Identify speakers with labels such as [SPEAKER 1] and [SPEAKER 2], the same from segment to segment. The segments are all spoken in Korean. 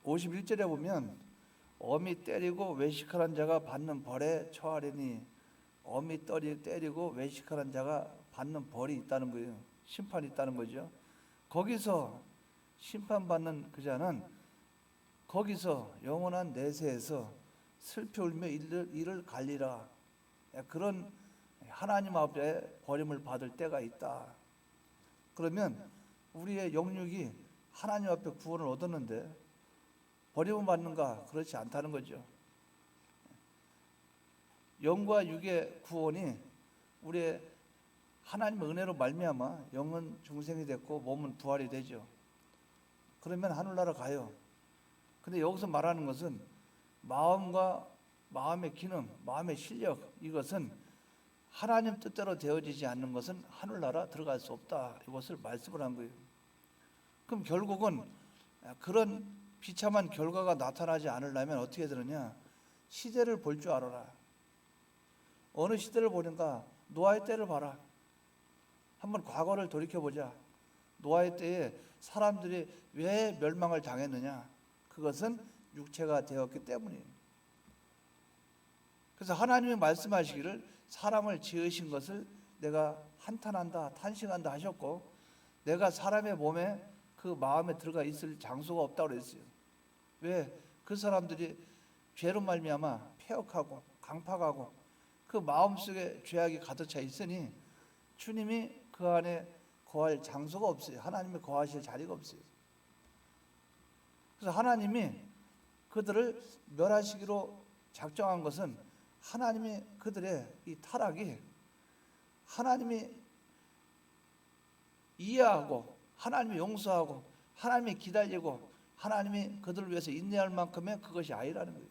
[SPEAKER 1] 51절에 보면 엄히 때리고 외식하는 자가 받는 벌에 처하리니, 엄히 때리고 외식하는 자가 받는 벌이 있다는 거예요. 심판이 있다는 거죠. 거기서 심판받는 그 자는 거기서 영원한 내세에서 슬피 울며 이를 갈리라. 그런 하나님 앞에 버림을 받을 때가 있다. 그러면 우리의 영육이 하나님 앞에 구원을 얻었는데 버림을 받는가? 그렇지 않다는 거죠. 영과 육의 구원이 우리의 하나님의 은혜로 말미암아 영은 중생이 됐고 몸은 부활이 되죠. 그러면 하늘나라 가요. 근데 여기서 말하는 것은 마음과 마음의 기능, 마음의 실력, 이것은 하나님 뜻대로 되어지지 않는 것은 하늘나라 들어갈 수 없다. 이것을 말씀을 한 거예요. 그럼 결국은 그런 비참한 결과가 나타나지 않으려면 어떻게 되느냐? 시대를 볼 줄 알아라. 어느 시대를 보는가? 노아의 때를 봐라. 한번 과거를 돌이켜보자. 노아의 때에 사람들이 왜 멸망을 당했느냐? 그것은 육체가 되었기 때문이에요. 그래서 하나님이 말씀하시기를 사람을 지으신 것을 내가 한탄한다, 탄식한다 하셨고, 내가 사람의 몸에 그 마음에 들어가 있을 장소가 없다고 그랬어요. 왜? 그 사람들이 죄로 말미암아 폐역하고 강팍하고 그 마음속에 죄악이 가득 차 있으니 주님이 그 안에 거할 장소가 없어요. 하나님이 거하실 자리가 없어요. 그래서 하나님이 그들을 멸하시기로 작정한 것은 하나님이 그들의 이 타락이 하나님이 이해하고 하나님이 용서하고 하나님이 기다리고 하나님이 그들을 위해서 인내할 만큼의 그것이 아니라는 거예요.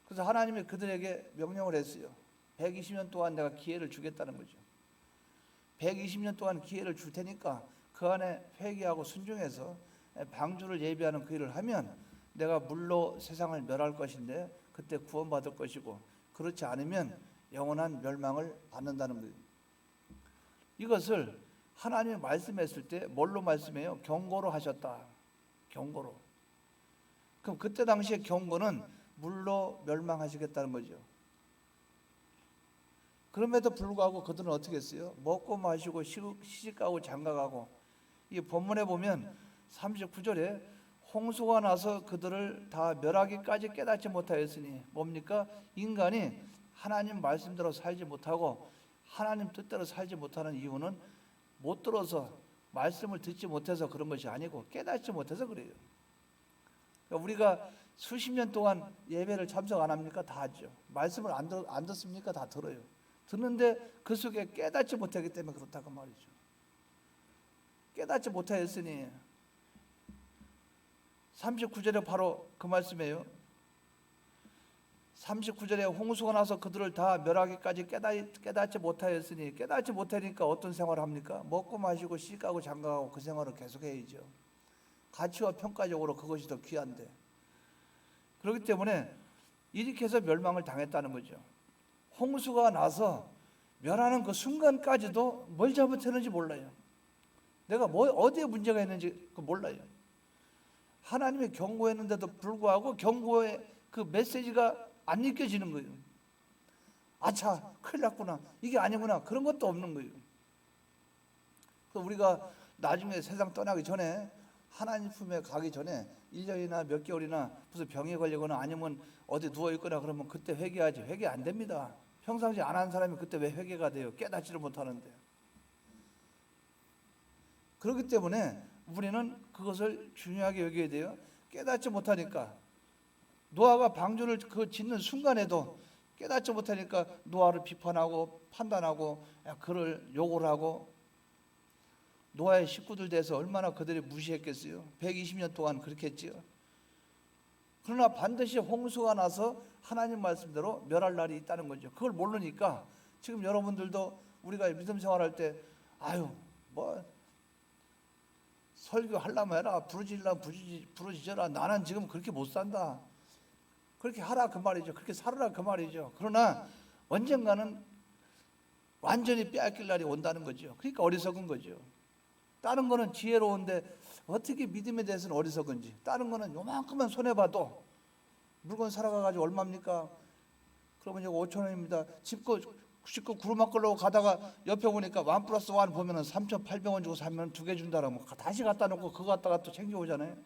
[SPEAKER 1] 그래서 하나님이 그들에게 명령을 했어요. 120년 동안 내가 기회를 주겠다는 거죠. 120년 동안 기회를 줄 테니까 그 안에 회개하고 순종해서 방주를 예비하는 그 일을 하면 내가 물로 세상을 멸할 것인데 그때 구원받을 것이고, 그렇지 않으면 영원한 멸망을 받는다는 거예요. 이것을 하나님이 말씀했을 때 뭘로 말씀해요? 경고로 하셨다. 경고로. 그럼 그때 당시에 경고는 물로 멸망하시겠다는 거죠. 그럼에도 불구하고 그들은 어떻게 했어요? 먹고 마시고 시집가고 장가가고. 이 본문에 보면 39절에 홍수가 나서 그들을 다 멸하기까지 깨닫지 못하였으니, 뭡니까? 인간이 하나님 말씀대로 살지 못하고 하나님 뜻대로 살지 못하는 이유는 못 들어서, 말씀을 듣지 못해서 그런 것이 아니고 깨닫지 못해서 그래요. 그러니까 우리가 수십 년 동안 예배를 참석 안 합니까? 다 하죠. 말씀을 안 듣습니까? 다 들어요. 듣는데 그 속에 깨닫지 못하기 때문에 그렇다고 말이죠. 깨닫지 못하였으니 39절에 바로 그 말씀이에요. 39절에 홍수가 나서 그들을 다 멸하기까지 깨닫지 못하였으니, 깨닫지 못하니까 어떤 생활을 합니까? 먹고 마시고 시집가고 장가가고 그 생활을 계속해야죠. 가치와 평가적으로 그것이 더 귀한데. 그렇기 때문에 이렇게 해서 멸망을 당했다는 거죠. 홍수가 나서 멸하는 그 순간까지도 뭘 잘못했는지 몰라요. 내가 어디에 문제가 있는지 몰라요. 하나님이 경고했는데도 불구하고 경고의 그 메시지가 안 느껴지는 거예요. 아차, 큰일 났구나, 이게 아니구나, 그런 것도 없는 거예요. 그래서 우리가 나중에 세상 떠나기 전에, 하나님 품에 가기 전에 1년이나 몇 개월이나 무슨 병에 걸리거나 아니면 어디 누워있거나 그러면 그때 회개하지. 회개 안 됩니다. 평상시 안 한 사람이 그때 왜 회개가 돼요? 깨닫지를 못하는데. 그렇기 때문에 우리는 그것을 중요하게 여겨야 돼요. 깨닫지 못하니까. 노아가 방주를 짓는 순간에도 깨닫지 못하니까 노아를 비판하고 판단하고 그를 욕을 하고, 노아의 식구들 대해서 얼마나 그들이 무시했겠어요. 120년 동안 그렇게 했지요. 그러나 반드시 홍수가 나서 하나님 말씀대로 멸할 날이 있다는 거죠. 그걸 모르니까 지금 여러분들도 우리가 믿음 생활할 때 뭐 설교 하려면 해라, 부르짖어라, 나는 지금 그렇게 못 산다, 그렇게 하라 그 말이죠. 그렇게 살아라 그 말이죠. 그러나 언젠가는 완전히 빼앗길 날이 온다는 거죠. 그러니까 어리석은 거죠. 다른 거는 지혜로운데 어떻게 믿음에 대해서는 어리석은지. 다른 거는 요만큼만 손해봐도 물건 사러 가가지고 얼마입니까? 그러면 이거 5천 원입니다. 짚고 구루마 끌려고 가다가 옆에 보니까 1 플러스 1 보면은 3,800원 주고 사면 2개 준다라면 다시 갖다 놓고 그거 갖다가 또 챙겨오잖아요.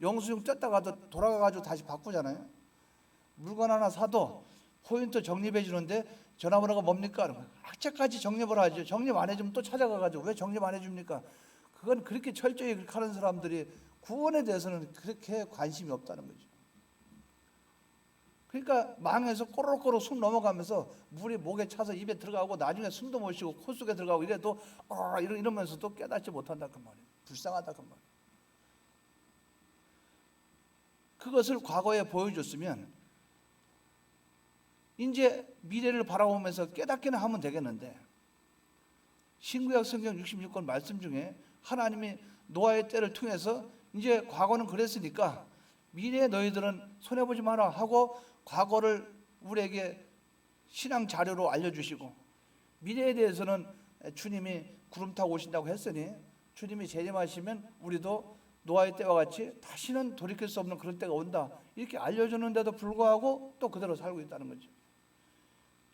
[SPEAKER 1] 영수증 뗐다가도 돌아가가지고 다시 바꾸잖아요. 물건 하나 사도 포인트 적립해 주는데 전화번호가 뭡니까? 악착같이 적립을 하죠. 적립 안 해주면 또 찾아가가지고 왜 적립 안 해줍니까? 그건 그렇게 철저히 그렇게 하는 사람들이 구원에 대해서는 그렇게 관심이 없다는 거죠. 그러니까 망해서 꼬르륵꼬르륵 숨 넘어가면서 물이 목에 차서 입에 들어가고 나중에 숨도 못 쉬고 코 속에 들어가고 이래도 이러면서도 깨닫지 못한다 그 말이에요. 불쌍하다 그 말이에요. 그것을 과거에 보여줬으면 이제 미래를 바라보면서 깨닫기는 하면 되겠는데, 신구약 성경 66권 말씀 중에 하나님이 노아의 때를 통해서 이제 과거는 그랬으니까 미래에 너희들은 손해보지 마라 하고 과거를 우리에게 신앙 자료로 알려주시고, 미래에 대해서는 주님이 구름 타고 오신다고 했으니 주님이 재림하시면 우리도 노아의 때와 같이 다시는 돌이킬 수 없는 그런 때가 온다 이렇게 알려주는데도 불구하고 또 그대로 살고 있다는 거죠.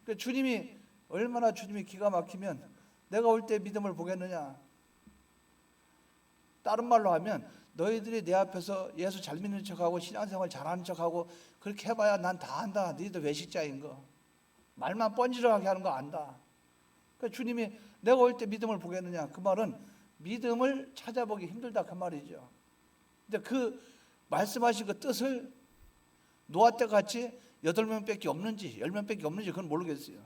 [SPEAKER 1] 그러니까 주님이 얼마나 주님이 기가 막히면 내가 올 때 믿음을 보겠느냐. 다른 말로 하면 너희들이 내 앞에서 예수 잘 믿는 척하고 신앙생활 잘하는 척하고 그렇게 해봐야 난 다 안다. 너희들 외식자인 거. 말만 뻔질하게 하는 거 안다. 그러니까 주님이 내가 올 때 믿음을 보겠느냐. 그 말은 믿음을 찾아보기 힘들다 그 말이죠. 근데 그 말씀하신 그 뜻을 노아 때 같이 8명밖에 없는지 10명밖에 없는지 그건 모르겠어요.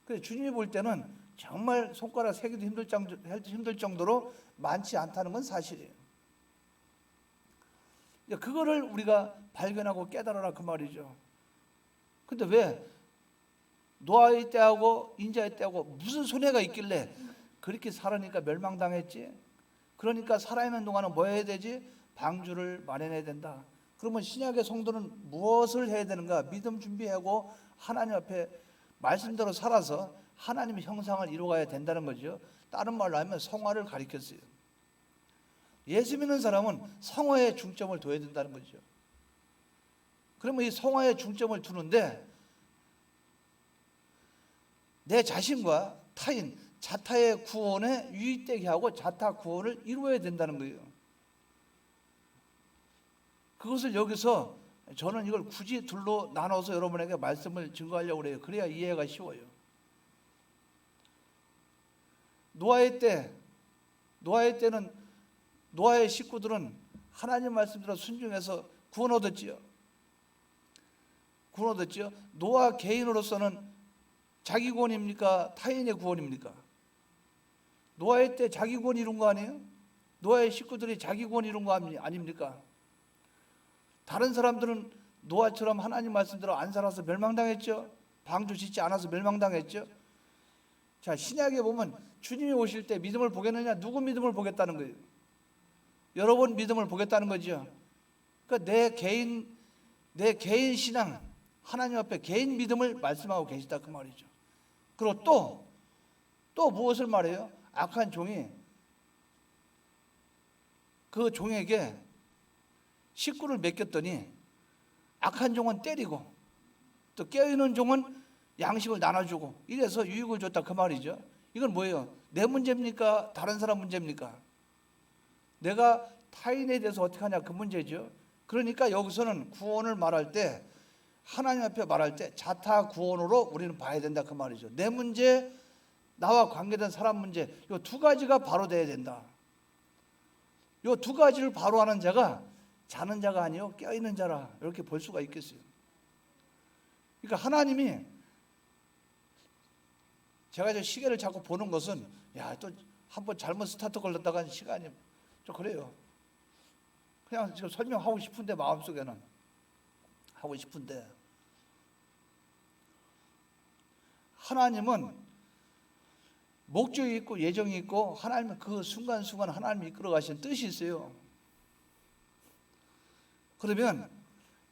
[SPEAKER 1] 그래서 주님이 볼 때는 정말 손가락 세기도 힘들 정도로 많지 않다는 건 사실이에요. 그거를 우리가 발견하고 깨달아라 그 말이죠. 근데 왜 노아의 때하고 인자의 때하고 무슨 손해가 있길래 그렇게 살으니까 멸망당했지? 그러니까 살아있는 동안은 뭐 해야 되지? 방주를 마련해야 된다. 그러면 신약의 성도는 무엇을 해야 되는가? 믿음 준비하고 하나님 앞에 말씀대로 살아서 하나님의 형상을 이루어가야 된다는 거죠. 다른 말로 하면 성화를 가리켰어요. 예수 믿는 사람은 성화에 중점을 둬야 된다는 거죠. 그러면 이 성화에 중점을 두는데 내 자신과 타인, 자타의 구원에 유익되게 하고 자타 구원을 이루어야 된다는 거예요. 그것을 여기서 저는 이걸 굳이 둘로 나눠서 여러분에게 말씀을 증거하려고 그래요. 그래야 이해가 쉬워요. 노아의 때는 노아의 식구들은 하나님 말씀대로 순종해서 구원 얻었지요. 노아 개인으로서는 자기 구원입니까? 타인의 구원입니까? 노아의 때 자기 구원 이룬 거 아니에요? 노아의 식구들이 자기 구원 이룬 거 아닙니까? 다른 사람들은 노아처럼 하나님 말씀대로 안 살아서 멸망당했죠. 방주 짓지 않아서 멸망당했죠. 자, 신약에 보면 주님이 오실 때 믿음을 보겠느냐? 누구 믿음을 보겠다는 거예요? 여러분 믿음을 보겠다는 거죠. 그러니까 내 개인 신앙, 하나님 앞에 개인 믿음을 말씀하고 계시다 그 말이죠. 그리고 또 무엇을 말해요? 악한 종이 그 종에게 식구를 맡겼더니 악한 종은 때리고 또 깨어있는 종은 양식을 나눠주고 이래서 유익을 줬다 그 말이죠. 이건 뭐예요? 내 문제입니까? 다른 사람 문제입니까? 내가 타인에 대해서 어떻게 하냐 그 문제죠. 그러니까 여기서는 구원을 말할 때 하나님 앞에 말할 때 자타 구원으로 우리는 봐야 된다 그 말이죠. 내 문제, 나와 관계된 사람 문제, 이 두 가지가 바로 돼야 된다. 이 두 가지를 바로 하는 자가 자는 자가 아니요 깨어있는 자라 이렇게 볼 수가 있겠어요. 그러니까 하나님이 제가 저 시계를 자꾸 보는 것은 또 한번 잘못 스타트 걸렸다가 시간이 좀 그래요. 그냥 지금 설명하고 싶은데 마음속에는 하고 싶은데 하나님은 목적이 있고 예정이 있고 하나님은 그 순간순간 하나님이 이끌어 가시는 뜻이 있어요. 그러면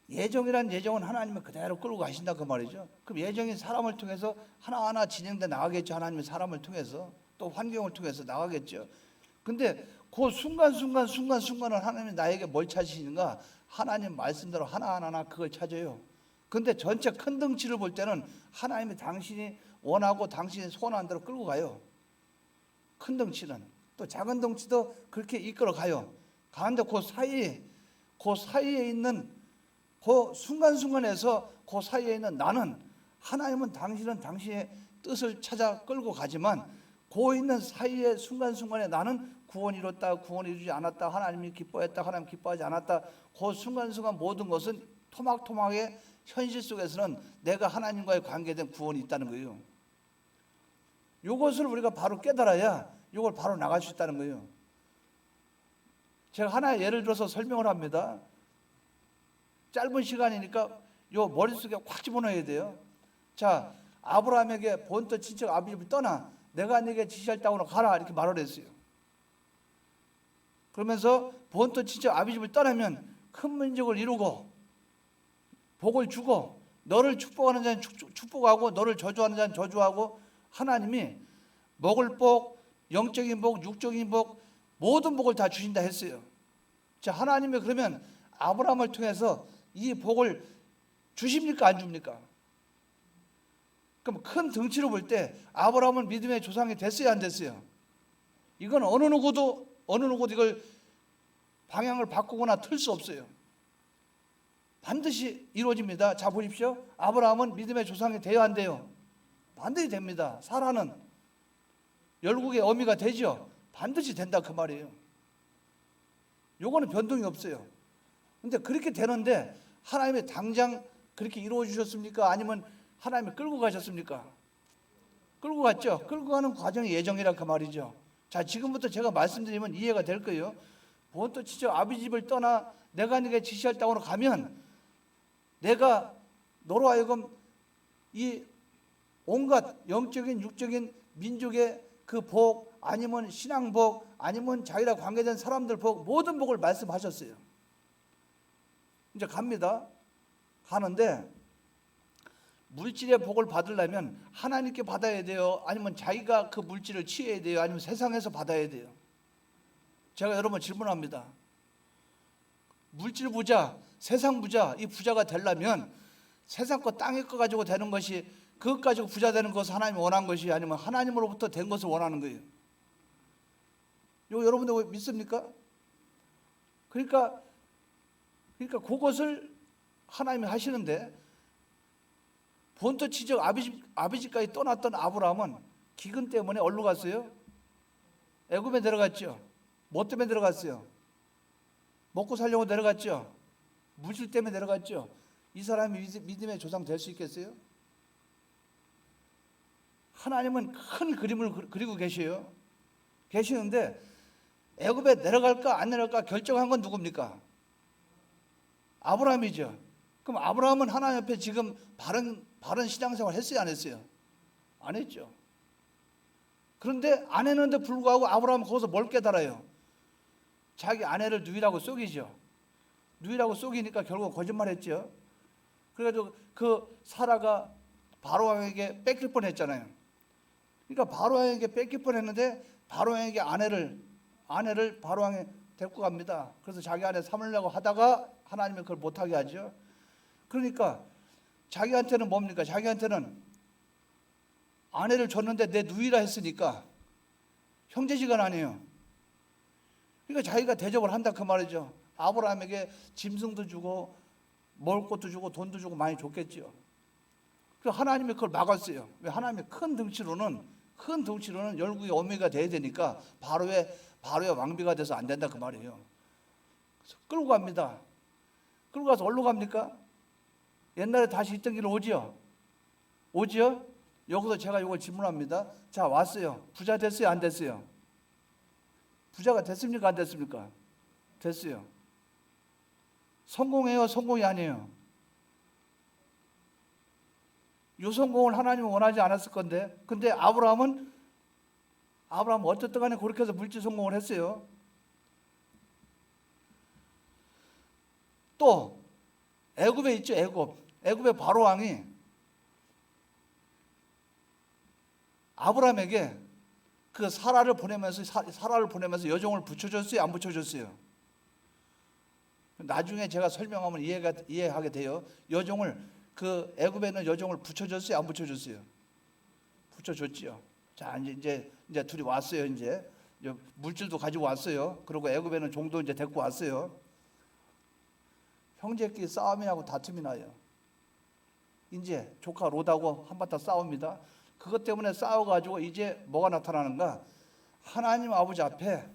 [SPEAKER 1] 예정이란 예정은 하나님은 그대로 끌고 가신다 그 말이죠. 그럼 예정이 사람을 통해서 하나하나 진행돼 나가겠죠. 하나님은 사람을 통해서 또 환경을 통해서 나가겠죠. 근데 그 순간순간을 하나님이 나에게 뭘 찾으시는가? 하나님 말씀대로 하나하나 그걸 찾아요. 근데 전체 큰 덩치를 볼 때는 하나님이 당신이 원하고 당신이 소원한 대로 끌고 가요. 큰 덩치는. 또 작은 덩치도 그렇게 이끌어 가요. 가는데 그 사이에 있는 그 순간순간에서 그 사이에 있는 나는, 하나님은 당신은 당신의 뜻을 찾아 끌고 가지만 그 있는 사이의 순간순간에 나는 구원 이뤘다, 구원 이루지 않았다, 하나님이 기뻐했다, 하나님 기뻐하지 않았다, 그 순간순간 모든 것은 토막토막의 현실 속에서는 내가 하나님과의 관계된 구원이 있다는 거예요. 이것을 우리가 바로 깨달아야 이걸 바로 나갈 수 있다는 거예요. 제가 하나의 예를 들어서 설명을 합니다. 짧은 시간이니까 요 머릿속에 확 집어넣어야 돼요. 자, 아브라함에게 본토 친척 아비집을 떠나, 내가 네게 지시할 땅으로 가라, 이렇게 말을 했어요. 그러면서 본토 친척 아비집을 떠나면 큰 민족을 이루고 복을 주고, 너를 축복하는 자는 축복하고 너를 저주하는 자는 저주하고, 하나님이 먹을 복, 영적인 복, 육적인 복, 모든 복을 다 주신다 했어요. 자, 하나님이 그러면 아브라함을 통해서 이 복을 주십니까, 안 줍니까? 그럼 큰 덩치로 볼 때 아브라함은 믿음의 조상이 됐어요, 안 됐어요? 이건 어느 누구도 이걸 방향을 바꾸거나 틀 수 없어요. 반드시 이루어집니다. 자, 보십시오. 아브라함은 믿음의 조상이 돼야 안 돼요? 반드시 됩니다. 사라는 열국의 어미가 되죠? 반드시 된다, 그 말이에요. 요거는 변동이 없어요. 근데 그렇게 되는데 하나님이 당장 그렇게 이루어 주셨습니까? 아니면 하나님이 끌고 가셨습니까? 끌고 갔죠. 끌고 가는 과정이 예정이라 그 말이죠. 자, 지금부터 제가 말씀드리면 이해가 될 거예요. 본토 친척 아비집을 떠나 내가 네게 지시할 땅으로 가면, 내가 너로 하여금 이 온갖 영적인 육적인 민족의 그 복, 아니면 신앙복, 아니면 자기랑 관계된 사람들 복, 모든 복을 말씀하셨어요. 이제 갑니다. 가는데 물질의 복을 받으려면 하나님께 받아야 돼요? 아니면 자기가 그 물질을 취해야 돼요? 아니면 세상에서 받아야 돼요? 제가 여러분 질문합니다. 물질 부자, 세상 부자, 이 부자가 되려면 세상 거 땅의 거 가지고 되는 것이, 그것 가지고 부자 되는 것을 하나님이 원한 것이, 아니면 하나님으로부터 된 것을 원하는 거예요? 이거 여러분들 믿습니까? 그러니까 그것을 하나님이 하시는데, 본토 친척 아비집까지 떠났던 아브라함은 기근 때문에 어디로 갔어요? 애굽에 내려갔죠. 뭐 때문에 내려갔어요? 먹고 살려고 내려갔죠. 물질 때문에 내려갔죠. 이 사람이 믿음의 조상 될 수 있겠어요? 하나님은 큰 그림을 그리고 계시는데 애굽에 내려갈까 안 내려갈까 결정한 건 누굽니까? 아브라함이죠. 그럼 아브라함은 하나님 앞에 지금 바른 신앙생활 했어요, 안 했어요? 안 했죠. 그런데 안 했는데 불구하고 아브라함은 거기서 뭘 깨달아요? 자기 아내를 누이라고 속이죠. 누이라고 속이니까 결국 거짓말했죠. 그래가지고 그 사라가 바로왕에게 뺏길 뻔했잖아요. 그러니까 바로왕에게 뺏길 뻔했는데 바로왕에게 아내를 바로왕에 데리고 갑니다. 그래서 자기 아내 삼으려고 하다가 하나님이 그걸 못하게 하죠. 그러니까 자기한테는 뭡니까? 자기한테는 아내를 줬는데 내 누이라 했으니까 형제지간 아니에요. 그러니까 자기가 대접을 한다, 그 말이죠. 아브라함에게 짐승도 주고 먹을 것도 주고 돈도 주고 많이 줬겠죠. 그래서 하나님이 그걸 막았어요. 왜? 하나님이 큰 덩치로는 열국의 어미가 돼야 되니까 바로의 왕비가 돼서 안 된다, 그 말이에요. 그래서 끌고 갑니다. 끌고 가서 어디로 갑니까? 옛날에 다시 있던 길로 오지요? 여기서 제가 이걸 질문합니다. 자, 왔어요. 부자 됐어요, 안 됐어요? 부자가 됐습니까, 안 됐습니까? 됐어요. 성공해요, 성공이 아니에요? 이 성공을 하나님은 원하지 않았을 건데, 근데 아브라함은 어쨌든 간에 그렇게 해서 물질 성공을 했어요. 또 애굽에 있죠. 애굽의 바로왕이 아브라함에게 그 사라를 보내면서 여종을 붙여줬어요, 안 붙여줬어요? 나중에 제가 설명하면 이해하게 돼요. 여종을 그 애굽에 있는 여종을 붙여줬어요, 안 붙여줬어요? 붙여줬지요. 자, 이제 둘이 왔어요. 이제 물질도 가지고 왔어요. 그리고 애굽에는 종도 이제 데리고 왔어요. 형제끼리 싸움이 나고 다툼이 나요. 이제 조카 롯하고 한바탕 싸웁니다. 그것 때문에 싸워가지고 이제 뭐가 나타나는가? 하나님 아버지 앞에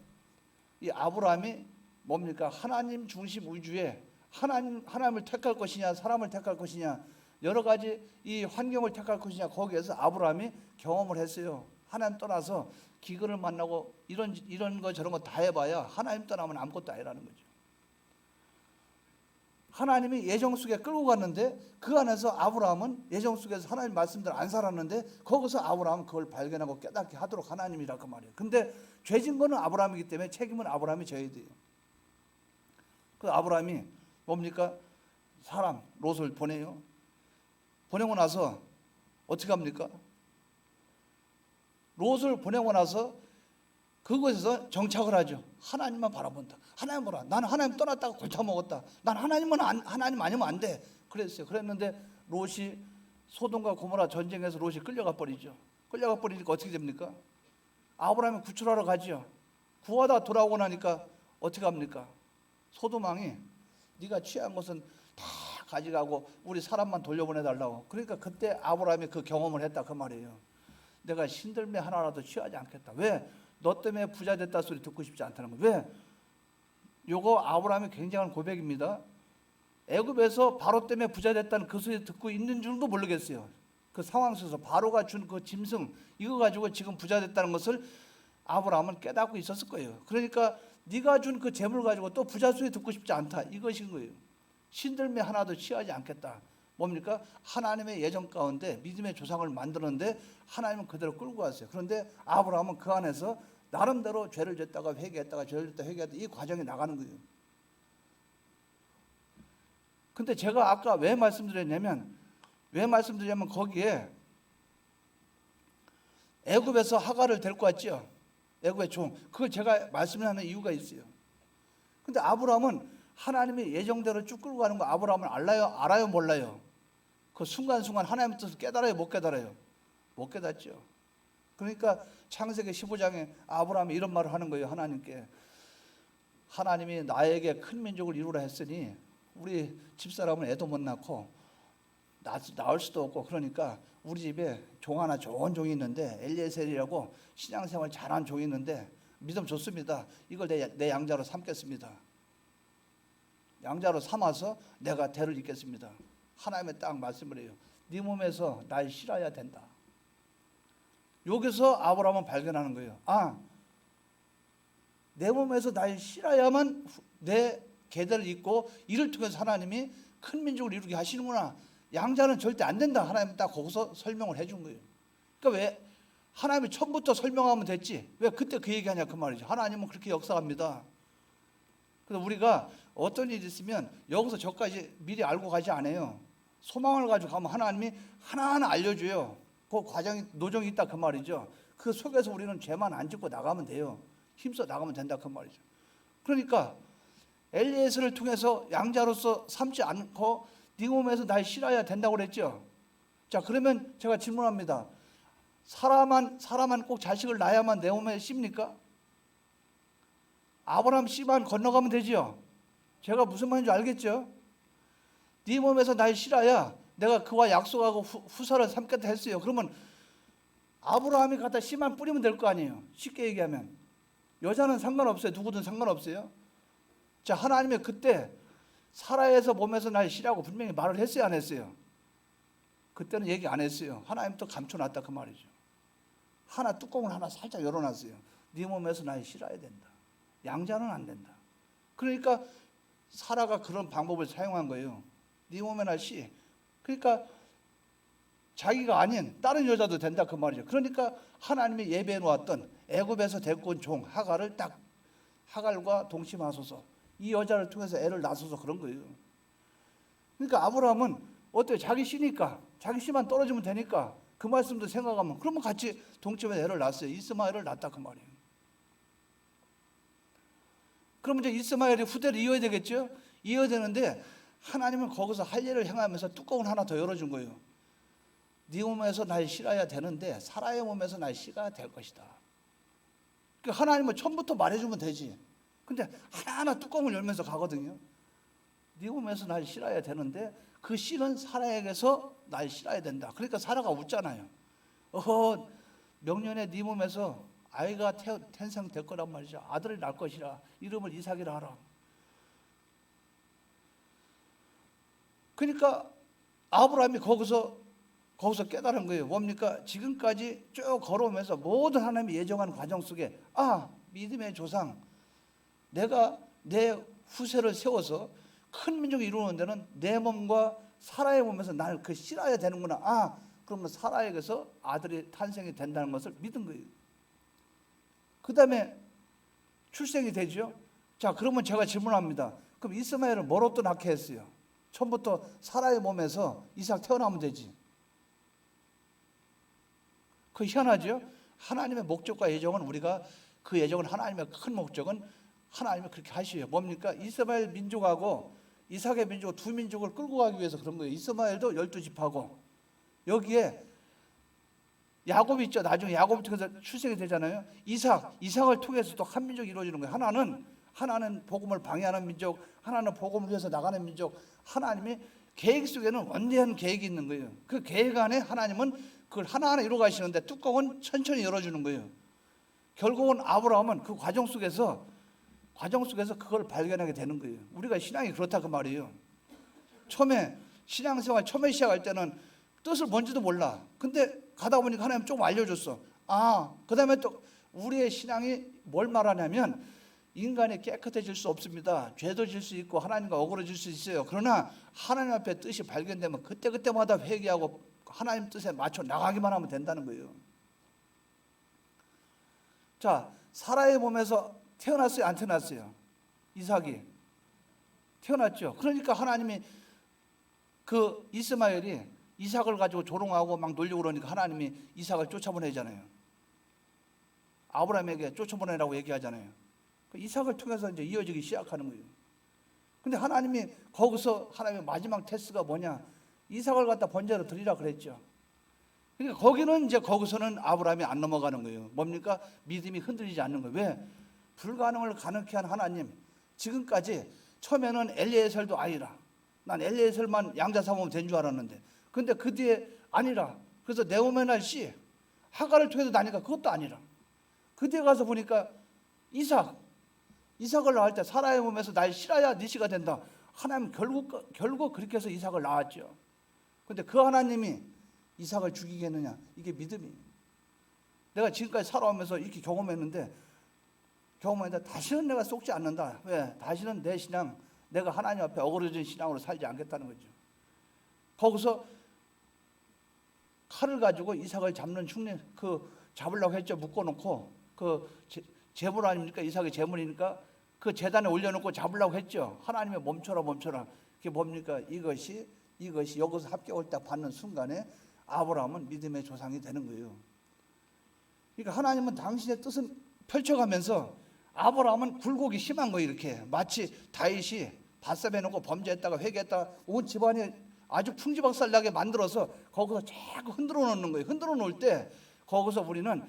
[SPEAKER 1] 이 아브라함이 뭡니까? 하나님 중심 우주에 하나님을 택할 것이냐, 사람을 택할 것이냐, 여러 가지 이 환경을 택할 것이냐, 거기에서 아브라함이 경험을 했어요. 하나님 떠나서 기근을 만나고 이런 거 저런 거 다 해봐야 하나님 떠나면 아무것도 아니라는 거죠. 하나님이 예정 속에 끌고 갔는데 그 안에서 아브라함은 예정 속에서 하나님 말씀대로 안 살았는데 거기서 아브라함은 그걸 발견하고 깨닫게 하도록 하나님이라 그 말이에요. 근데 죄진 거는 아브라함이기 때문에 책임은 아브라함이 져야 돼요. 그 아브라함이 뭡니까? 사람 롯을 보내요. 보내고 나서 어떻게 합니까? 롯을 보내고 나서 그곳에서 정착을 하죠. 하나님만 바라본다. 하나님 보라. 나는 하나님 떠났다가 골타 먹었다. 난 하나님 아니면 안 돼. 그랬어요. 그랬는데 롯이 소돔과 고모라 전쟁에서 롯이 끌려가 버리죠. 끌려가 버리니까 어떻게 됩니까? 아브라함이 구출하러 가죠. 구하다 돌아오고 나니까 어떻게 합니까? 소돔 왕이 네가 취한 것은 다 가져가고 우리 사람만 돌려보내달라고. 그러니까 그때 아브라함이 그 경험을 했다 그 말이에요. 내가 신들매 하나라도 취하지 않겠다. 왜? 너 때문에 부자 됐다 소리 듣고 싶지 않다는 거예요. 왜? 요거 아브라함이 굉장한 고백입니다. 애굽에서 바로 때문에 부자 됐다는 그 소리 듣고 있는 줄도 모르겠어요. 그 상황 속에서 바로가 준 그 짐승 이거 가지고 지금 부자 됐다는 것을 아브라함은 깨닫고 있었을 거예요. 그러니까 네가 준 그 재물 가지고 또 부자 소리 듣고 싶지 않다 이것인 거예요. 신들매 하나도 취하지 않겠다. 뭡니까? 하나님의 예정 가운데 믿음의 조상을 만드는데 하나님은 그대로 끌고 갔어요. 그런데 아브라함은 그 안에서 나름대로 죄를 졌다가 회개했다가 죄를 졌다가 회개했다가 이 과정이 나가는 거예요. 근데 제가 아까 왜 말씀드렸냐면 거기에 애굽에서 하갈을 데리고 왔죠. 애굽의 종. 그걸 제가 말씀하는 이유가 있어요. 근데 아브라함은 하나님의 예정대로 쭉 끌고 가는 거 아브라함은 알아요 몰라요? 그 순간순간 하나님의 뜻을 깨달아요 못 깨달아요? 못 깨닫죠. 그러니까 창세기 15장에 아브라함이 이런 말을 하는 거예요. 하나님께 하나님이 나에게 큰 민족을 이루라 했으니 우리 집사람은 애도 못 낳고 낳을 수도 없고 그러니까 우리 집에 종 하나 좋은 종이 있는데 엘리에셀이라고 신앙생활 잘한 종이 있는데 믿음 좋습니다. 이걸 내 양자로 삼겠습니다. 양자로 삼아서 내가 대를 잇겠습니다. 하나님의 딱 말씀을 해요. 네 몸에서 날 실어야 된다. 여기서 아브라함은 발견하는 거예요. 내 몸에서 날 실어야만 내 계대를 잇고 이를 통해서 하나님이 큰 민족을 이루게 하시는구나. 양자는 절대 안 된다. 하나님은 딱 거기서 설명을 해준 거예요. 그러니까 왜 하나님이 처음부터 설명하면 됐지 왜 그때 그 얘기하냐 그 말이죠. 하나님은 그렇게 역사합니다. 그래서 우리가 어떤 일이 있으면 여기서 저까지 미리 알고 가지 않아요. 소망을 가지고 가면 하나님이 하나하나 알려줘요. 그 과정이 노정이 있다 그 말이죠. 그 속에서 우리는 죄만 안 짓고 나가면 돼요. 힘써 나가면 된다 그 말이죠. 그러니까 엘리에스를 통해서 양자로서 삼지 않고 네 몸에서 날 실어야 된다고 그랬죠. 자 그러면 제가 질문합니다. 사람만 꼭 자식을 낳아야만 내 몸에 씹니까? 아브라함 씨만 건너가면 되지요. 제가 무슨 말인지 알겠죠? 네 몸에서 날 실어야 내가 그와 약속하고 후사를 삼겠다 했어요. 그러면 아브라함이 갖다 씨만 뿌리면 될 거 아니에요. 쉽게 얘기하면 여자는 상관없어요. 누구든 상관없어요. 자 하나님이 그때 사라에서 몸에서 날 실라고 분명히 말을 했어요 안 했어요? 그때는 얘기 안 했어요. 하나님 또 감춰놨다 그 말이죠. 뚜껑을 하나 살짝 열어놨어요. 네 몸에서 날 실어야 된다. 양자는 안 된다. 그러니까 사라가 그런 방법을 사용한 거예요. 네 몸에 날 씨. 그러니까 자기가 아닌 다른 여자도 된다 그 말이죠. 그러니까 하나님이 예배해 놓았던 애굽에서 데리고 온 종 하갈을 딱 하갈과 동침하소서. 이 여자를 통해서 애를 낳아서 그런 거예요. 그러니까 아브라함은 어때요? 자기 씨니까 자기 씨만 떨어지면 되니까 그 말씀도 생각하면 그러면 같이 동침에 애를 낳았어요. 이스마엘을 낳았다 그 말이에요. 그러면 이제 이스마엘이 후대를 이어야 되겠죠? 이어야 되는데 하나님은 거기서 할 일을 행하면서 뚜껑을 하나 더 열어준 거예요. 네 몸에서 날 실어야 되는데 사라의 몸에서 날 실어야 될 것이다. 그러니까 하나님은 처음부터 말해주면 되지. 근데 하나하나 뚜껑을 열면서 가거든요. 네 몸에서 날 실어야 되는데 그 씨는 사라에게서 날 실어야 된다. 그러니까 사라가 웃잖아요. 명년에 네 몸에서 아이가 태생될 거란 말이죠. 아들을 낳을 것이라 이름을 이삭이라 하라. 그러니까 아브라함이 거기서 깨달은 거예요. 뭡니까? 지금까지 쭉 걸어오면서 모든 하나님이 예정한 과정 속에 믿음의 조상, 내가 내 후세를 세워서 큰 민족이 이루는 데는 내 몸과 사라의 몸에서 날 그 실어야 되는구나. 그러면 사라에게서 아들이 탄생이 된다는 것을 믿은 거예요. 그 다음에 출생이 되죠. 자, 그러면 제가 질문합니다. 그럼 이스마엘은 뭐로 또 낳게 했어요? 처음부터 사라의 몸에서 이삭 태어나면 되지. 그 희한하죠? 하나님의 목적과 예정은 우리가 그 예정은 하나님의 큰 목적은 하나님이 그렇게 하시요. 뭡니까? 이스마엘 민족하고 이삭의 민족 두 민족을 끌고 가기 위해서 그런 거예요. 이스마엘도 12지파고 여기에 야곱이 있죠. 나중에 야곱을 통해서 출생이 되잖아요. 이삭을 통해서 또 한 민족이 이루어지는 거예요. 하나는 복음을 방해하는 민족, 하나는 복음을 위해서 나가는 민족. 하나님이 계획 속에는 원대한 계획이 있는 거예요. 그 계획 안에 하나님은 그걸 하나하나 이루어 가시는데 뚜껑은 천천히 열어주는 거예요. 결국은 아브라함은 그 과정 속에서 그걸 발견하게 되는 거예요. 우리가 신앙이 그렇다 그 말이에요. 처음에 신앙생활 처음에 시작할 때는 뜻을 뭔지도 몰라. 근데 가다 보니까 하나님 조금 알려줬어. 그 다음에 또 우리의 신앙이 뭘 말하냐면 인간이 깨끗해질 수 없습니다. 죄도 질 수 있고 하나님과 어그러질 수 있어요. 그러나 하나님 앞에 뜻이 발견되면 그때마다 회개하고 하나님 뜻에 맞춰 나가기만 하면 된다는 거예요. 자, 사라의 몸에서 태어났어요? 안 태어났어요? 이삭이 태어났죠. 그러니까 하나님이 그 이스마엘이 이삭을 가지고 조롱하고 막 놀려고 그러니까 하나님이 이삭을 쫓아보내잖아요. 아브라함에게 쫓아보내라고 얘기하잖아요. 이삭을 통해서 이제 이어지기 시작하는 거예요. 근데 하나님이 거기서 하나님의 마지막 테스트가 뭐냐? 이삭을 갖다 번제로 드리라 그랬죠. 그러니까 거기서는 아브라함이 안 넘어가는 거예요. 뭡니까? 믿음이 흔들리지 않는 거예요. 왜? 불가능을 가능케 한 하나님. 지금까지 처음에는 엘리에셀도 아니라 난 엘리에셀만 양자 삼으면 된 줄 알았는데 근데 그 뒤에 아니라 그래서 내 몸에 날 씨 하갈을 통해서 나니까 그것도 아니라 그 뒤에 가서 보니까 이삭을 낳을 때 사라의 몸에서 날 실어야 네 씨가 된다. 하나님 결국 그렇게 해서 이삭을 낳았죠. 근데 그 하나님이 이삭을 죽이겠느냐? 이게 믿음이에요. 내가 지금까지 살아오면서 이렇게 경험했는데 다시는 내가 속지 않는다. 왜? 다시는 내 신앙, 내가 하나님 앞에 어그러진 신앙으로 살지 않겠다는 거죠. 거기서 칼을 가지고 이삭을 잡는 흉내, 잡으려고 했죠. 묶어놓고 제물 아닙니까? 이삭의 제물이니까 그 제단에 올려놓고 잡으려고 했죠. 하나님의 멈춰라. 그게 뭡니까? 이것이 여기서 합격을 딱 받는 순간에 아브라함은 믿음의 조상이 되는 거예요. 그러니까 하나님은 당신의 뜻은 펼쳐가면서 아브라함은 굴곡이 심한 거예요. 이렇게 마치 다윗이 밧셈해 놓고 범죄했다가 회개했다가 온 집안이 아주 풍지박살나게 만들어서 거기서 자꾸 흔들어 놓는 거예요. 흔들어 놓을 때 거기서 우리는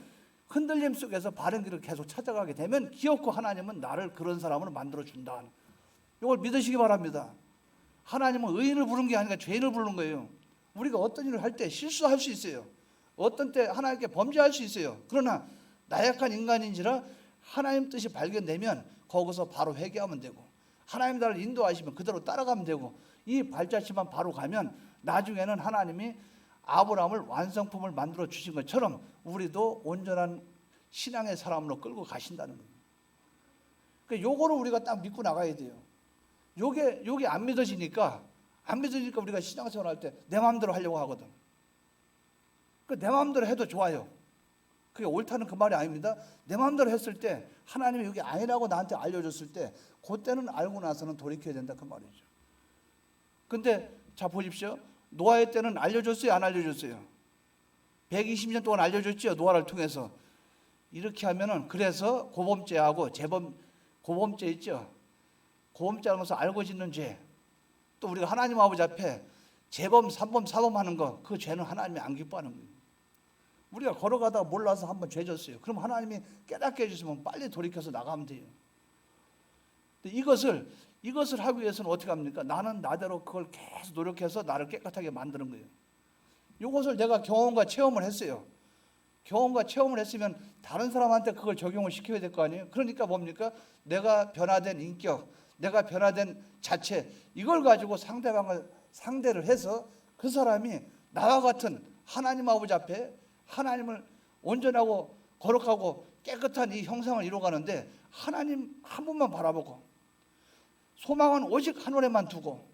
[SPEAKER 1] 흔들림 속에서 바른 길을 계속 찾아가게 되면 기어코 하나님은 나를 그런 사람으로 만들어준다. 이걸 믿으시기 바랍니다. 하나님은 의인을 부른 게 아니라 죄인을 부른 거예요. 우리가 어떤 일을 할 때 실수할 수 있어요. 어떤 때 하나님께 범죄할 수 있어요. 그러나 나약한 인간인지라 하나님 뜻이 발견되면 거기서 바로 회개하면 되고 하나님 나를 인도하시면 그대로 따라가면 되고 이 발자취만 바로 가면 나중에는 하나님이 아브라함을 완성품을 만들어 주신 것처럼 우리도 온전한 신앙의 사람으로 끌고 가신다는 거예요. 그러니까 요거를 우리가 딱 믿고 나가야 돼요. 요게 안 믿어지니까 우리가 신앙생활 할 때 내 마음대로 하려고 하거든. 내 마음대로 해도 좋아요. 그게 옳다는 그 말이 아닙니다. 내 마음대로 했을 때 하나님이 이게 아니라고 나한테 알려줬을 때 그때는 알고 나서는 돌이켜야 된다 그 말이죠. 근데 자 보십시오. 노아의 때는 알려줬어요? 안 알려줬어요? 120년 동안 알려줬죠. 노화를 통해서. 이렇게 하면은 그래서 고범죄하고 재범, 고범죄 있죠. 고범죄라는 것을 알고 짓는 죄. 또 우리가 하나님 아버지 앞에 재범, 3범, 4범 하는 거, 그 죄는 하나님이 안 기뻐하는 거예요. 우리가 걸어가다가 몰라서 한번 죄 졌어요. 그럼 하나님이 깨닫게 해주시면 빨리 돌이켜서 나가면 돼요. 근데 이것을 하기 위해서는 어떻게 합니까? 나는 나대로 그걸 계속 노력해서 나를 깨끗하게 만드는 거예요. 이것을 내가 경험과 체험을 했어요. 경험과 체험을 했으면 다른 사람한테 그걸 적용을 시켜야 될 거 아니에요. 그러니까 뭡니까? 내가 변화된 인격, 내가 변화된 자체, 이걸 가지고 상대를 해서 그 사람이 나와 같은 하나님 아버지 앞에 하나님을 온전하고 거룩하고 깨끗한 이 형상을 이루어가는데 하나님 한 분만 바라보고 소망은 오직 하늘에만 두고,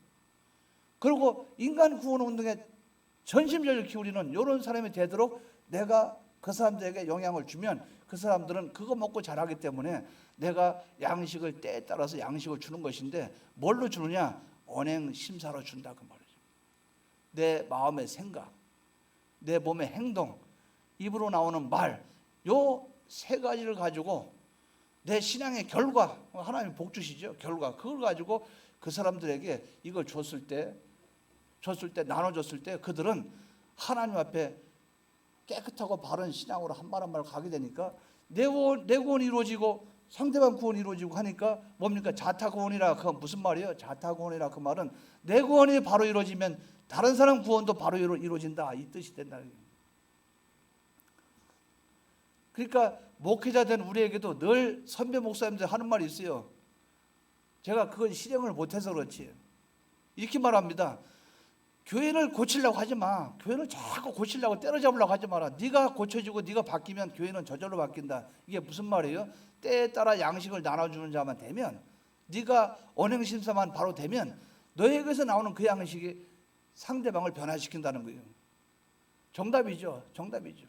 [SPEAKER 1] 그리고 인간 구원 운동에 전심전을 기울이는 이런 사람이 되도록 내가 그 사람들에게 영향을 주면 그 사람들은 그거 먹고 자라기 때문에 내가 양식을 때에 따라서 양식을 주는 것인데, 뭘로 주느냐? 언행 심사로 준다 그 말이죠. 내 마음의 생각, 내 몸의 행동, 입으로 나오는 말, 요 세 가지를 가지고 내 신앙의 결과, 하나님 복 주시죠. 결과, 그걸 가지고 그 사람들에게 이걸 줬을 때 나눠줬을 때 그들은 하나님 앞에 깨끗하고 바른 신앙으로 한 발 한 발 가게 되니까 내 구원이 이루어지고 상대방 구원이 이루어지고 하니까 뭡니까? 자타구원이라, 그건 무슨 말이에요? 자타구원이라 그 말은 내 구원이 바로 이루어지면 다른 사람 구원도 바로 이루어진다, 이 뜻이 된다는 거예요. 그러니까 목회자 된 우리에게도 늘 선배 목사님들 하는 말이 있어요. 제가 그걸 실행을 못해서 그렇지. 이렇게 말합니다. 교회를 고치려고 하지 마. 교회를 자꾸 고치려고 때려잡으려고 하지 마라. 네가 고쳐지고 네가 바뀌면 교회는 저절로 바뀐다. 이게 무슨 말이에요? 때에 따라 양식을 나눠주는 자만 되면, 네가 언행심사만 바로 되면 너에게서 나오는 그 양식이 상대방을 변화시킨다는 거예요. 정답이죠. 정답이죠.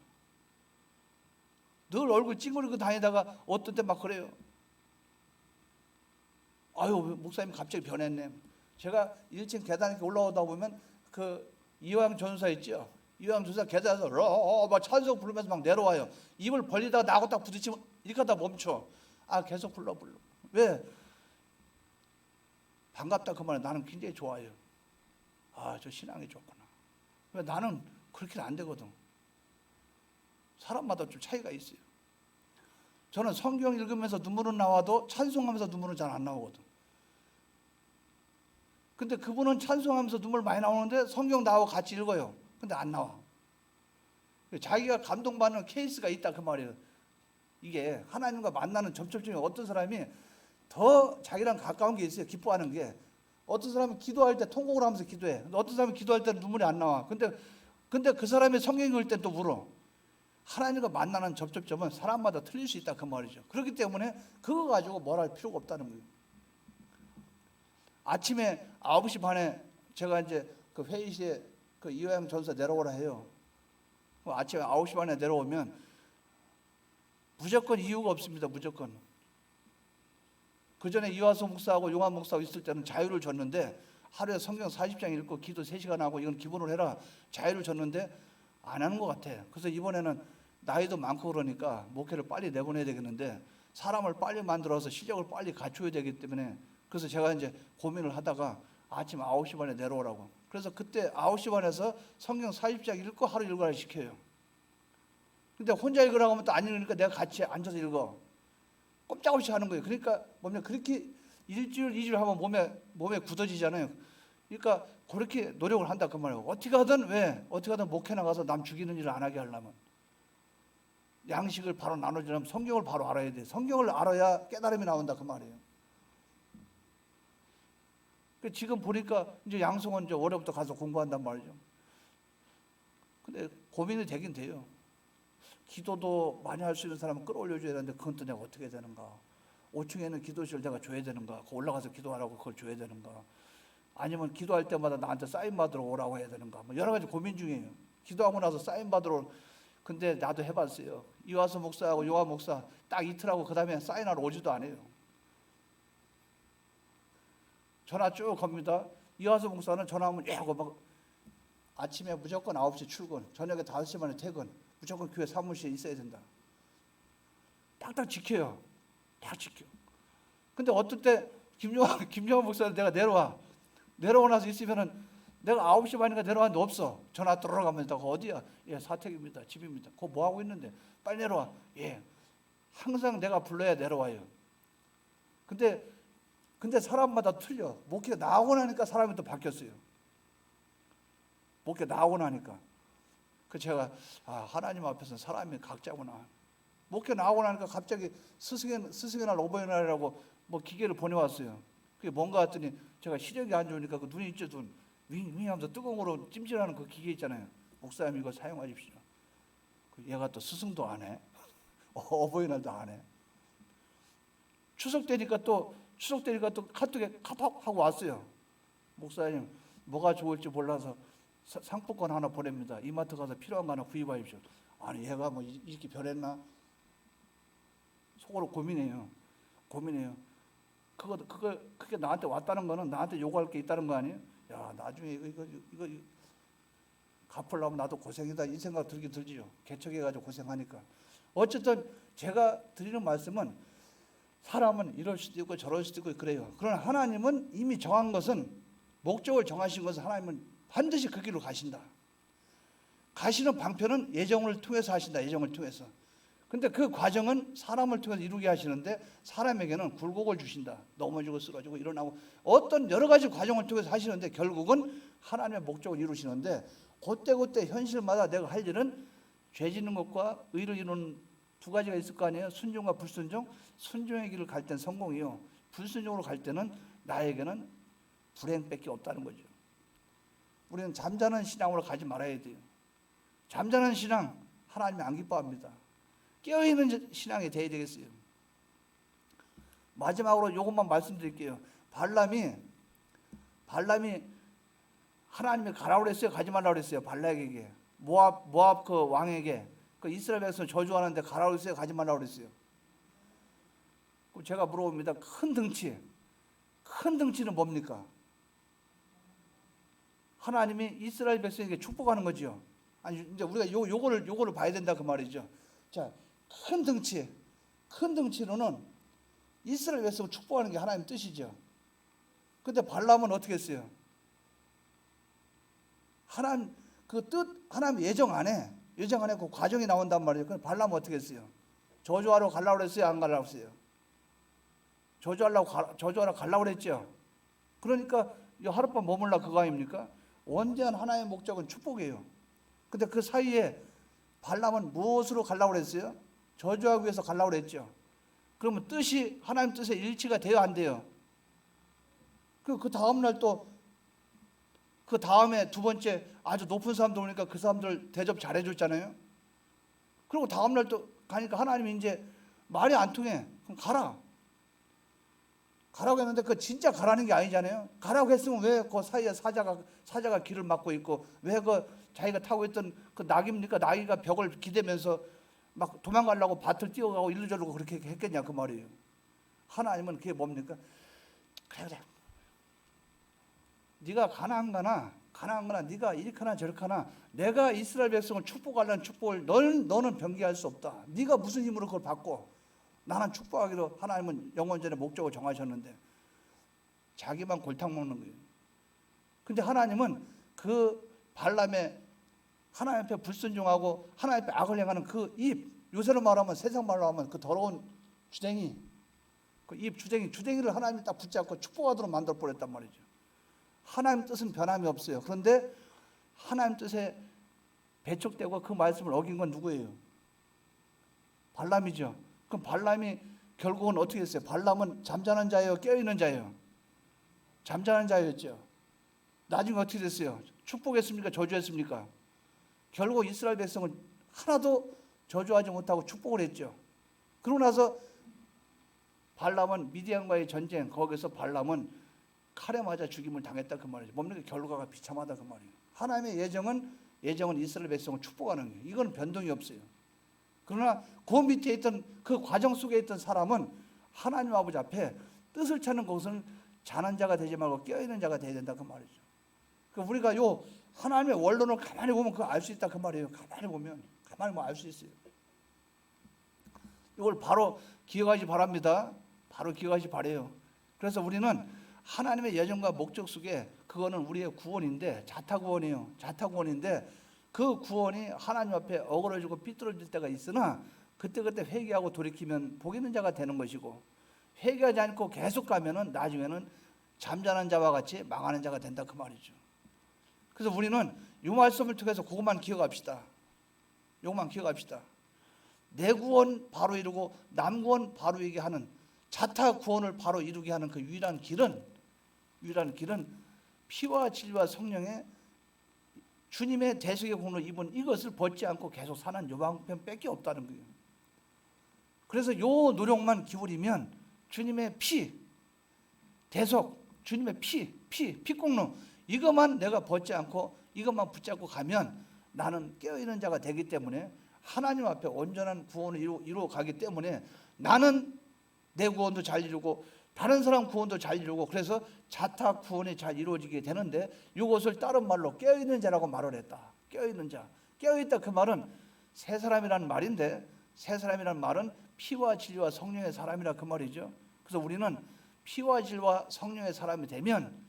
[SPEAKER 1] 늘 얼굴 찡그리고 다니다가 어떤 때 막 그래요. 아유, 목사님 갑자기 변했네. 제가 1층 계단 이렇게 올라오다 보면 그 이왕 전사 있죠. 이왕 전사 계단에서 막 찬송 부르면서 막 내려와요. 입을 벌리다가 나하고 딱 부딪히면 이렇게 하다 멈춰. 아, 계속 불러. 왜? 반갑다 그 말에 나는 굉장히 좋아요. 아, 저 신앙이 좋구나. 왜? 나는 그렇게는 안 되거든. 사람마다 좀 차이가 있어요. 저는 성경 읽으면서 눈물은 나와도 찬송하면서 눈물은 잘 안 나오거든. 근데 그분은 찬송하면서 눈물 많이 나오는데 성경 나하고 같이 읽어요. 근데 안 나와. 자기가 감동받는 케이스가 있다 그 말이에요. 이게 하나님과 만나는 접촉점이, 어떤 사람이 더 자기랑 가까운 게 있어요. 기뻐하는 게. 어떤 사람은 기도할 때 통곡을 하면서 기도해. 어떤 사람은 기도할 때 눈물이 안 나와. 근데 그 사람이 성경 읽을 때 또 울어. 하나님과 만나는 접촉점은 사람마다 틀릴 수 있다 그 말이죠. 그렇기 때문에 그거 가지고 뭘 할 필요가 없다는 거예요. 아침에 9시 반에 제가 이제 그 회의실에 그 이화영 전사 내려오라 해요. 아침에 9시 반에 내려오면 무조건 이유가 없습니다. 무조건. 그 전에 이화수 목사하고 용환 목사하고 있을 때는 자유를 줬는데, 하루에 성경 40장 읽고 기도 3시간 하고 이건 기본으로 해라, 자유를 줬는데 안 하는 것 같아. 그래서 이번에는 나이도 많고 그러니까 목회를 빨리 내보내야 되겠는데 사람을 빨리 만들어서 실력을 빨리 갖춰야 되기 때문에, 그래서 제가 이제 고민을 하다가 아침 9시 반에 내려오라고. 그래서 그때 9시 반에서 성경 40장 읽고 하루 읽으라 시켜요. 근데 혼자 읽으라고 하면 또 안 읽으니까 내가 같이 앉아서 읽어. 꼼짝없이 하는 거예요. 그러니까 뭐냐, 그렇게 일주일, 2주일 하면 몸에 굳어지잖아요. 그러니까 그렇게 노력을 한다 그 말이에요. 어떻게 하든 목회 나가서 남 죽이는 일을 안 하게 하려면, 양식을 바로 나눠주려면 성경을 바로 알아야 돼. 성경을 알아야 깨달음이 나온다 그 말이에요. 지금 보니까 이제 양성은 이제 올해부터 가서 공부한단 말이죠. 근데 고민이 되긴 돼요. 기도도 많이 할 수 있는 사람은 끌어올려줘야 되는데 그건 또 내가 어떻게 해야 되는가. 5층에는 기도실 내가 줘야 되는가. 올라가서 기도하라고 그걸 줘야 되는가. 아니면 기도할 때마다 나한테 사인 받으러 오라고 해야 되는가. 뭐 여러 가지 고민 중이에요. 기도하고 나서 사인 받으러. 근데 나도 해봤어요. 이화수 목사하고 요한 목사 딱 이틀하고 그 다음에 사인하러 오지도 않아요. 전화 쭉 겁니다. 이화수 목사는 전화하면 하고 막 아침에 무조건 9시 출근, 저녁에 5시 만에 퇴근, 무조건 교회 사무실에 있어야 된다. 딱딱 지켜요. 딱 지켜. 근데 어떨 때 김용환 목사님 내가 내려오고 나서 있으면은 내가 9시 반이니까 내려왔는데 없어. 전화 들어가면서 어디야? 예, 사택입니다. 집입니다. 그거 뭐 하고 있는데? 빨리 내려와. 예. 항상 내가 불러야 내려와요. 근데 사람마다 틀려. 목회 나오고 나니까 사람이 또 바뀌었어요. 목회 나오고 나니까. 그 제가 하나님 앞에서 사람이 각자구나. 목회 나오고 나니까 갑자기 스승의 날 어버이날이라고 뭐 기계를 보내왔어요. 그게 뭔가 했더니 제가 시력이 안 좋으니까 그 눈이 있죠, 눈. 윙윙 하면서 뜨거운 거로 찜질하는 그 기계 있잖아요. 목사님 이거 사용하십시오. 얘가 또 스승도 안 해. 어버이날도 안 해. 추석 때니까 또 카톡에 카톡 하고 왔어요. 목사님 뭐가 좋을지 몰라서 상품권 하나 보냅니다. 이마트 가서 필요한 거 하나 구입하십시오. 아니 얘가 뭐 이렇게 변했나? 속으로 고민해요. 그게 나한테 왔다는 거는 나한테 요구할 게 있다는 거 아니에요? 야 나중에 이거 갚으려면 나도 고생이다 이 생각 들지요. 개척해가지고 고생하니까. 어쨌든 제가 드리는 말씀은 사람은 이럴 수도 있고 저럴 수도 있고 그래요. 그러나 하나님은 이미 정한 것은 목적을 정하신 것은 하나님은 반드시 그 길로 가신다. 가시는 방편은 예정을 통해서 하신다. 예정을 통해서. 근데 그 과정은 사람을 통해서 이루게 하시는데 사람에게는 굴곡을 주신다. 넘어지고 쓰러지고 일어나고 어떤 여러 가지 과정을 통해서 하시는데 결국은 하나님의 목적을 이루시는데 그때 현실마다 내가 할 일은 죄 짓는 것과 의를 이루는 두 가지가 있을 거 아니에요. 순종과 불순종. 순종의 길을 갈 때는 성공이요. 불순종으로 갈 때는 나에게는 불행밖에 없다는 거죠. 우리는 잠자는 신앙으로 가지 말아야 돼요. 잠자는 신앙 하나님이 안 기뻐합니다. 깨어있는 신앙이 돼야 되겠어요. 마지막으로 이것만 말씀드릴게요. 발람이 하나님이 가라고 그랬어요? 가지 말라고 그랬어요? 발락에게. 모압 그 왕에게. 그 이스라엘 백성 저주하는데 가라고 그랬어요? 가지 말라고 그랬어요? 그럼 제가 물어봅니다. 큰 등치는 뭡니까? 하나님이 이스라엘 백성에게 축복하는 거죠. 아니 이제 우리가 요거를 봐야 된다 그 말이죠. 자, 큰 등치로는 이스라엘 백성을 축복하는 게 하나님 뜻이죠. 근데 발람은 어떻게 했어요? 하나님 그 뜻 하나님 예정 안에 그 과정이 나온단 말이에요. 그럼 발람은 어떻게 했어요? 저주하러 가려고 그랬어요? 안 가려고 했어요? 저주하러 가려고 그랬죠. 그러니까 하룻밤 머물라 그거 아닙니까? 원대한 하나님의 목적은 축복이에요. 근데 그 사이에 발람은 무엇으로 가려고 그랬어요? 저주하기 위해서 가려고 그랬죠. 그러면 뜻이 하나님 뜻에 일치가 돼요, 안 돼요? 그 다음 날 또 그 다음에 두 번째 아주 높은 사람들 오니까 그 사람들 대접 잘해줬잖아요. 그리고 다음 날 또 가니까 하나님이 이제 말이 안 통해. 그럼 가라고 했는데 그 진짜 가라는 게 아니잖아요. 가라고 했으면 왜 그 사이에 사자가 길을 막고 있고 왜 그 자기가 타고 있던 그 낙입니까? 나귀가 벽을 기대면서 막 도망가려고 밭을 뛰어가고 일루저루고 그렇게 했겠냐 그 말이에요. 하나님은 그게 뭡니까? 그래. 네가 가나안 가나 네가 이렇게나 저렇게나 내가 이스라엘 백성을 축복하려는 축복을 너는 변개할 수 없다. 네가 무슨 힘으로 그걸 받고 나는 축복하기로 하나님은 영원전에 목적을 정하셨는데 자기만 골탕 먹는 거예요. 근데 하나님은 그 발람의 하나님 앞에 불순종하고 하나님 앞에 악을 행하는 그 입, 요새로 말하면 세상 말로 하면 그 더러운 주댕이, 그 입 주댕이를 하나님이 딱 붙잡고 축복하도록 만들어 버렸단 말이죠. 하나님 뜻은 변함이 없어요. 그런데 하나님 뜻에 배척되고 그 말씀을 어긴 건 누구예요? 발람이죠. 그럼 발람이 결국은 어떻게 했어요? 발람은 잠자는 자예요? 깨어있는 자예요? 잠자는 자였죠. 나중에 어떻게 됐어요? 축복했습니까? 저주했습니까? 결국 이스라엘 백성은 하나도 저주하지 못하고 축복을 했죠. 그러고 나서 발람은 미디안과의 전쟁, 거기서 발람은 칼에 맞아 죽임을 당했다 그 말이죠. 뭡니까? 결과가 비참하다 그 말이에요. 하나님의 예정은 이스라엘 백성을 축복하는 거예요. 이건 변동이 없어요. 그러나 그 밑에 있던 그 과정 속에 있던 사람은 하나님 아버지 앞에 뜻을 찾는 것은 자는 자가 되지 말고 깨어있는 자가 되어야 된다 그 말이죠. 우리가 요 하나님의 원론을 가만히 보면 그거 알 수 있다 그 말이에요. 가만히 보면 알 수 있어요. 이걸 바로 기억하시 바랍니다. 바로 기억하시 바래요. 그래서 우리는 하나님의 예정과 목적 속에 그거는 우리의 구원인데 자타구원이에요. 자타구원인데 그 구원이 하나님 앞에 어그러지고 삐뚤어질 때가 있으나 그때 회개하고 돌이키면 복 있는 자가 되는 것이고, 회개하지 않고 계속 가면은 나중에는 잠자는 자와 같이 망하는 자가 된다 그 말이죠. 그래서 우리는 이 말씀을 통해서 그것만 기억합시다. 이것만 기억합시다. 내 구원 바로 이루고 남 구원 바로 이루게 하는, 자타 구원을 바로 이루게 하는 그 유일한 길은 피와 진리와 성령의 주님의 대속의 공로를 입은 이것을 벗지 않고 계속 사는 요방편밖에 없다는 거예요. 그래서 요 노력만 기울이면 주님의 피, 대속, 주님의 피 공로 이것만 내가 벗지 않고 이것만 붙잡고 가면 나는 깨어있는 자가 되기 때문에 하나님 앞에 온전한 구원을 이루어 가기 때문에 나는 내 구원도 잘 이루고 다른 사람 구원도 잘 이루고, 그래서 자타 구원이 잘 이루어지게 되는데 이것을 다른 말로 깨어있는 자라고 말을 했다. 깨어있는 자, 깨어있다 그 말은 새 사람이라는 말인데, 새 사람이라는 말은 피와 진리와 성령의 사람이라 그 말이죠. 그래서 우리는 피와 진리와 성령의 사람이 되면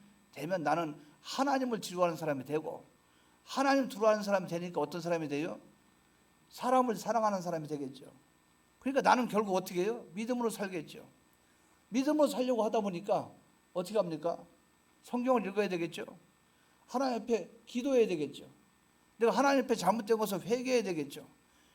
[SPEAKER 1] 나는 하나님을 지루하는 사람이 되고, 하나님 두려워하는 사람이 되니까 어떤 사람이 돼요? 사람을 사랑하는 사람이 되겠죠. 그러니까 나는 결국 어떻게 해요? 믿음으로 살겠죠. 믿음으로 살려고 하다 보니까 어떻게 합니까? 성경을 읽어야 되겠죠. 하나님 앞에 기도해야 되겠죠. 내가 하나님 앞에 잘못된 것을 회개해야 되겠죠.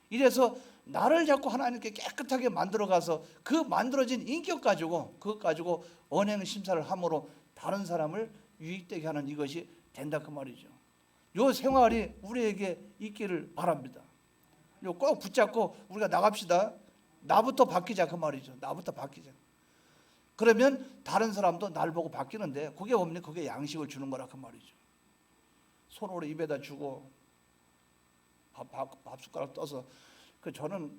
[SPEAKER 1] 이래서 나를 자꾸 하나님께 깨끗하게 만들어가서 그 만들어진 인격 가지고 그것 가지고 언행 심사를 함으로 다른 사람을 유익되게 하는 이것이 된다 그 말이죠. 요 생활이 우리에게 있기를 바랍니다. 요 꼭 붙잡고 우리가 나갑시다. 나부터 바뀌자 그 말이죠. 나부터 바뀌자. 그러면 다른 사람도 날 보고 바뀌는데 그게 뭡니까? 그게 양식을 주는 거라 그 말이죠. 손으로 입에다 주고 밥 숟가락 떠서 저는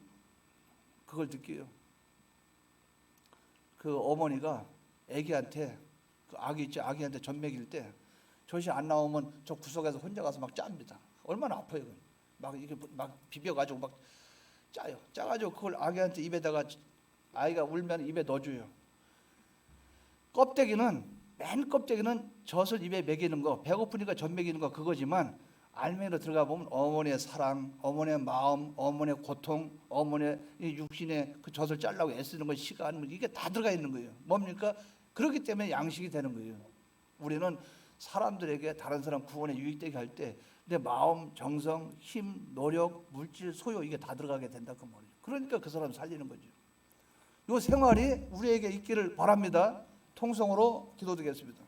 [SPEAKER 1] 그걸 느껴요. 그 어머니가 아기한테 그 아기 있죠, 아기한테 젖 먹일 때 젖이 안 나오면 저 구석에서 혼자 가서 막 짭니다. 얼마나 아파요. 막 이게 막 비벼가지고 막 짜요. 짜가지고 그걸 아기한테 입에다가 아이가 울면 입에 넣어줘요. 맨 껍데기는 젖을 입에 먹이는 거, 배고프니까 젖 먹이는 거 그거지만 알맹이로 들어가 보면 어머니의 사랑, 어머니의 마음, 어머니의 고통, 어머니의 육신의 그 젖을 짜려고 애쓰는 것, 시간, 이게 다 들어가 있는 거예요. 뭡니까? 그렇기 때문에 양식이 되는 거예요. 우리는 사람들에게 다른 사람 구원에 유익되게 할 때 내 마음, 정성, 힘, 노력, 물질, 소요 이게 다 들어가게 된다 그 말이죠. 그러니까 그 사람 살리는 거죠. 이 생활이 우리에게 있기를 바랍니다. 통성으로 기도드리겠습니다.